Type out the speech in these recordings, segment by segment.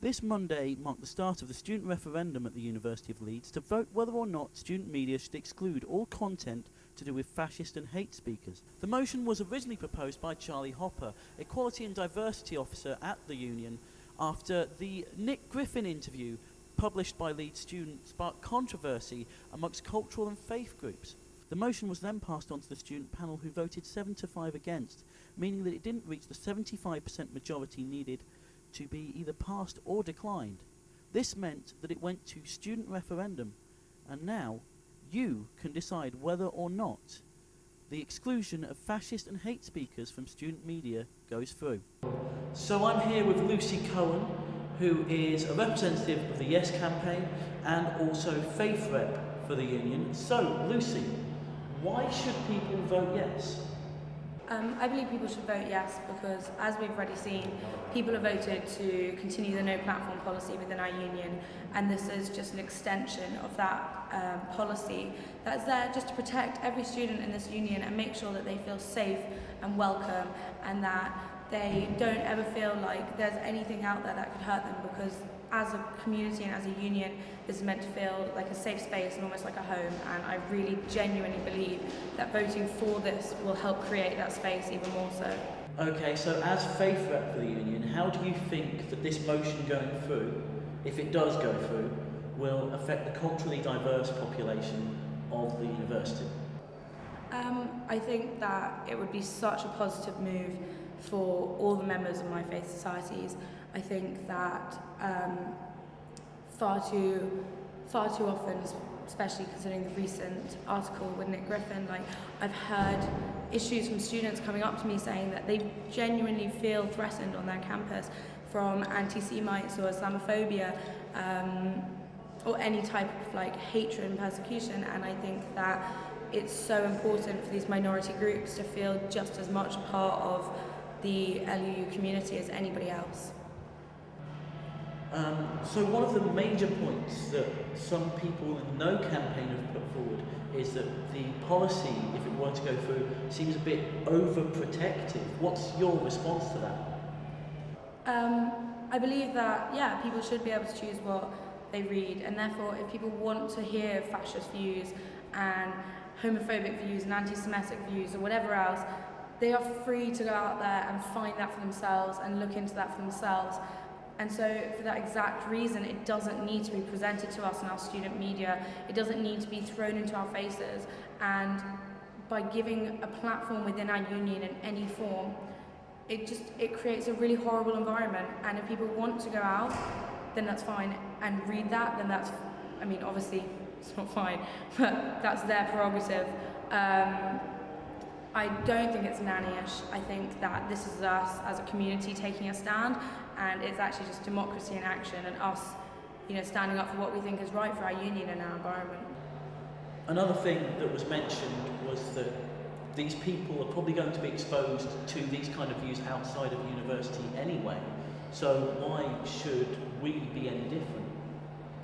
This Monday marked the start of the student referendum at the University of Leeds to vote whether or not student media should exclude all content to do with fascist and hate speakers. The motion was originally proposed by Charlie Hopper, Equality and Diversity Officer at the union, after the Nick Griffin interview published by Leeds students sparked controversy amongst cultural and faith groups. The motion was then passed on to the student panel, who voted 7-5 against, meaning that it didn't reach the 75% majority needed to be either passed or declined. This meant that it went to student referendum, and now you can decide whether or not the exclusion of fascist and hate speakers from student media goes through. So I'm here with Lucy Cohen, who is a representative of the Yes campaign and also faith rep for the union. So Lucy, why should people vote yes? I believe people should vote yes because, as we've already seen, people have voted to continue the no platform policy within our union, and this is just an extension of that policy that's there just to protect every student in this union and make sure that they feel safe and welcome, and that they don't ever feel like there's anything out there that could hurt them, because as a community and as a union, this is meant to feel like a safe space and almost like a home, and I really genuinely believe that voting for this will help create that space even more so. Okay, so as faith rep for the union, how do you think that this motion going through, if it does go through, will affect the culturally diverse population of the university? I think that it would be such a positive move for all the members of my faith societies. I think that far too often, especially considering the recent article with Nick Griffin, like I've heard issues from students coming up to me saying that they genuinely feel threatened on their campus from anti-Semites or Islamophobia, or any type of like hatred and persecution, and I think that it's so important for these minority groups to feel just as much a part of the LUU community as anybody else. So one of the major points that some people in the No campaign have put forward is that the policy, if it were to go through, seems a bit overprotective. What's your response to that? I believe that, yeah, people should be able to choose what they read, and therefore if people want to hear fascist views and homophobic views and anti-Semitic views or whatever else, they are free to go out there and find that for themselves and look into that for themselves. And so for that exact reason, it doesn't need to be presented to us in our student media. It doesn't need to be thrown into our faces. And by giving a platform within our union in any form, it creates a really horrible environment. And if people want to go out, then that's fine. And read that, then that's, I mean, obviously it's not fine, but that's their prerogative. I don't think it's nannyish. I think that this is us as a community taking a stand, and it's actually just democracy in action and us, standing up for what we think is right for our union and our environment. Another thing that was mentioned was that these people are probably going to be exposed to these kind of views outside of university anyway. So why should we be any different?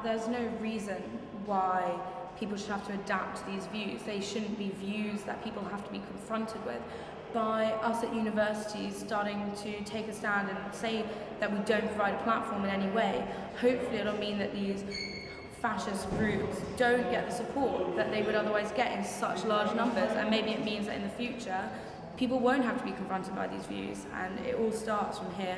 There's no reason why people should have to adapt to these views. They shouldn't be views that people have to be confronted with. By us at universities starting to take a stand and say that we don't provide a platform in any way, hopefully it'll mean that these fascist groups don't get the support that they would otherwise get in such large numbers, and maybe it means that in the future people won't have to be confronted by these views, and it all starts from here.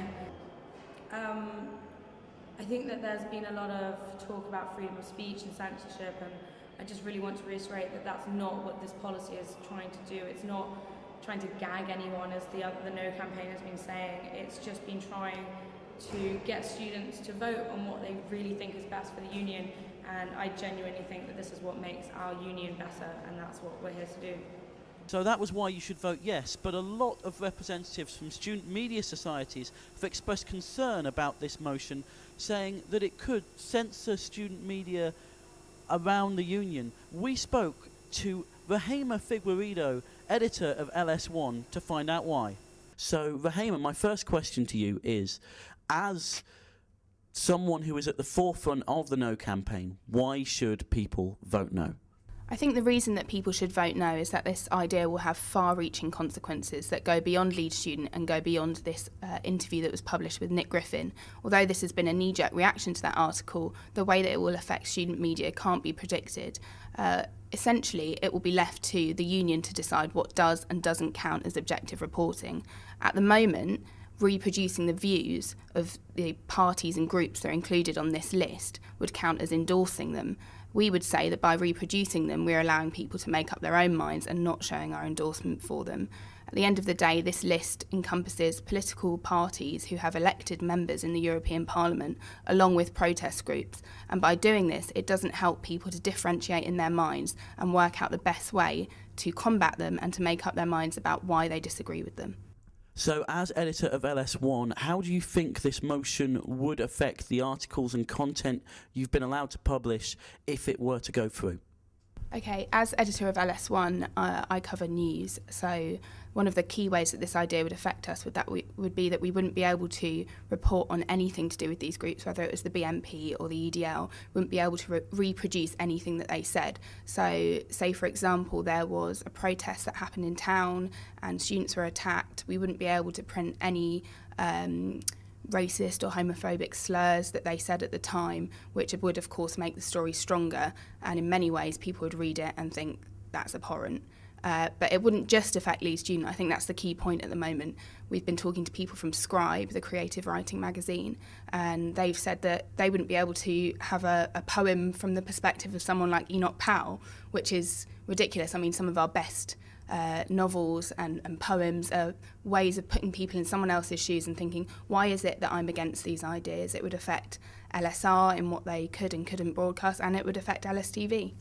I think that there's been a lot of talk about freedom of speech and censorship, and I just really want to reiterate that that's not what this policy is trying to do. It's not trying to gag anyone, as the No campaign has been saying. It's just been trying to get students to vote on what they really think is best for the union, and I genuinely think that this is what makes our union better, and that's what we're here to do. So that was why you should vote yes, but a lot of representatives from student media societies have expressed concern about this motion, saying that it could censor student media around the union. We spoke to Rahema Figueredo, editor of LS1, to find out why. So Rahema, my first question to you is, as someone who is at the forefront of the No campaign, why should people vote no? I think the reason that people should vote no is that this idea will have far-reaching consequences that go beyond Leeds Student and go beyond this interview that was published with Nick Griffin. Although this has been a knee-jerk reaction to that article, the way that it will affect student media can't be predicted. Essentially, it will be left to the union to decide what does and doesn't count as objective reporting. At the moment, reproducing the views of the parties and groups that are included on this list would count as endorsing them. We would say that by reproducing them, we're allowing people to make up their own minds and not showing our endorsement for them. At the end of the day, this list encompasses political parties who have elected members in the European Parliament, along with protest groups. And by doing this, it doesn't help people to differentiate in their minds and work out the best way to combat them and to make up their minds about why they disagree with them. So, as editor of LS1, how do you think this motion would affect the articles and content you've been allowed to publish if it were to go through? Okay, as editor of LS1, I cover news. So one of the key ways that this idea would affect us would be that we wouldn't be able to report on anything to do with these groups, whether it was the BNP or the EDL, wouldn't be able to reproduce anything that they said. So say, for example, there was a protest that happened in town and students were attacked, we wouldn't be able to print any racist or homophobic slurs that they said at the time, which would of course make the story stronger, and in many ways people would read it and think that's abhorrent. But it wouldn't just affect Leeds Student. I think that's the key point at the moment. We've been talking to people from Scribe, the creative writing magazine, and they've said that they wouldn't be able to have a poem from the perspective of someone like Enoch Powell, which is ridiculous. I mean, some of our best novels and poems are ways of putting people in someone else's shoes and thinking, why is it that I'm against these ideas? It would affect LSR in what they could and couldn't broadcast, and it would affect LSTV.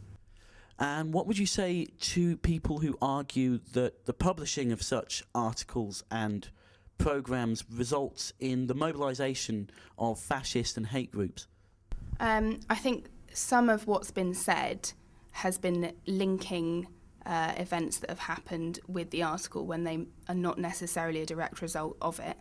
And what would you say to people who argue that the publishing of such articles and programmes results in the mobilisation of fascist and hate groups? I think some of what's been said has been linking events that have happened with the article when they are not necessarily a direct result of it.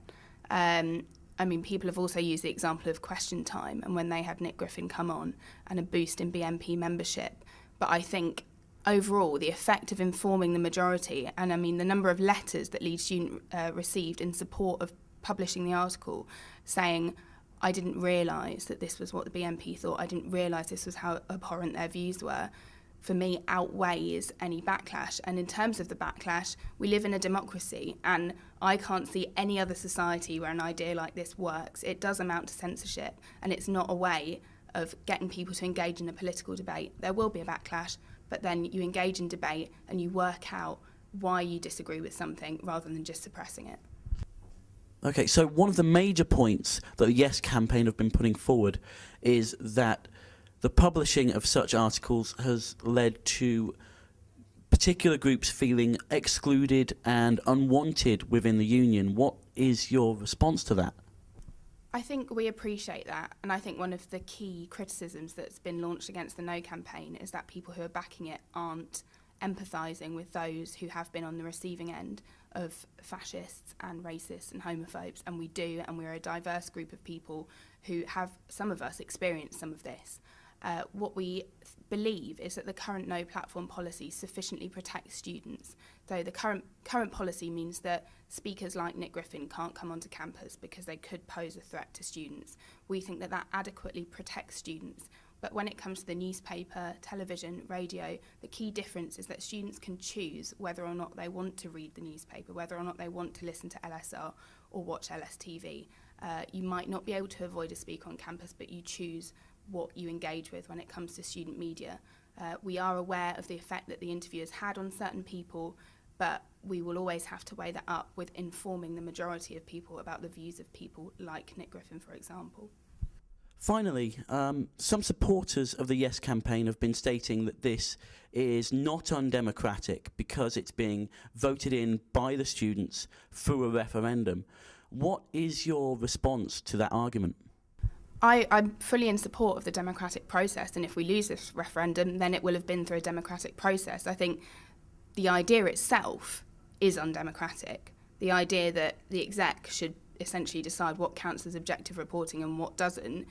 I mean, people have also used the example of Question Time and when they had Nick Griffin come on and a boost in BNP membership. But I think overall the effect of informing the majority, and I mean the number of letters that Leeds Student received in support of publishing the article saying, I didn't realise that this was what the BNP thought, I didn't realise this was how abhorrent their views were, for me outweighs any backlash. And in terms of the backlash, we live in a democracy and I can't see any other society where an idea like this works. It does amount to censorship and it's not a way of getting people to engage in a political debate. There will be a backlash, but then you engage in debate and you work out why you disagree with something rather than just suppressing it. Okay, so one of the major points that the Yes campaign have been putting forward is that the publishing of such articles has led to particular groups feeling excluded and unwanted within the union. What is your response to that? I think we appreciate that, and I think one of the key criticisms that's been launched against the No campaign is that people who are backing it aren't empathising with those who have been on the receiving end of fascists and racists and homophobes, and we do, and we're a diverse group of people who have, some of us, experienced some of this. What we believe is that the current no platform policy sufficiently protects students. So the current policy means that speakers like Nick Griffin can't come onto campus because they could pose a threat to students. We think that that adequately protects students. But when it comes to the newspaper, television, radio, the key difference is that students can choose whether or not they want to read the newspaper, whether or not they want to listen to LSR or watch LSTV. You might not be able to avoid a speaker on campus, but you choose what you engage with when it comes to student media. We are aware of the effect that the interview has had on certain people, but we will always have to weigh that up with informing the majority of people about the views of people like Nick Griffin, for example. Finally, some supporters of the Yes campaign have been stating that this is not undemocratic because it's being voted in by the students through a referendum. What is your response to that argument? I'm fully in support of the democratic process, and if we lose this referendum, then it will have been through a democratic process. I think the idea itself is undemocratic. The idea that the exec should essentially decide what counts as objective reporting and what doesn't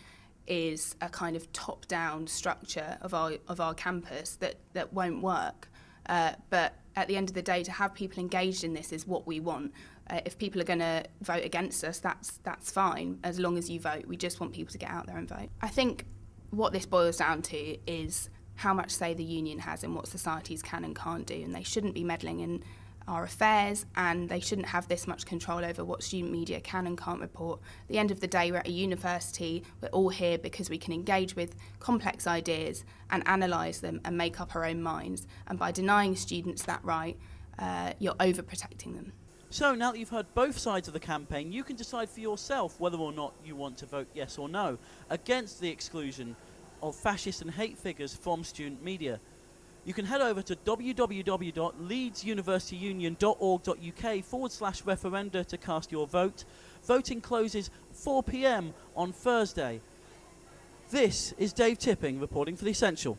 is a kind of top-down structure of our campus that won't work. But at the end of the day, to have people engaged in this is what we want. If people are going to vote against us, that's fine, as long as you vote. We just want people to get out there and vote. I think what this boils down to is how much say the union has in what societies can and can't do, and they shouldn't be meddling in our affairs, and they shouldn't have this much control over what student media can and can't report. At the end of the day, we're at a university, we're all here because we can engage with complex ideas and analyse them and make up our own minds, and by denying students that right, you're overprotecting them. So now that you've heard both sides of the campaign, you can decide for yourself whether or not you want to vote yes or no against the exclusion of fascist and hate figures from student media. You can head over to www.leedsuniversityunion.org.uk/referenda to cast your vote. Voting closes 4 p.m. on Thursday. This is Dave Tipping reporting for The Essential.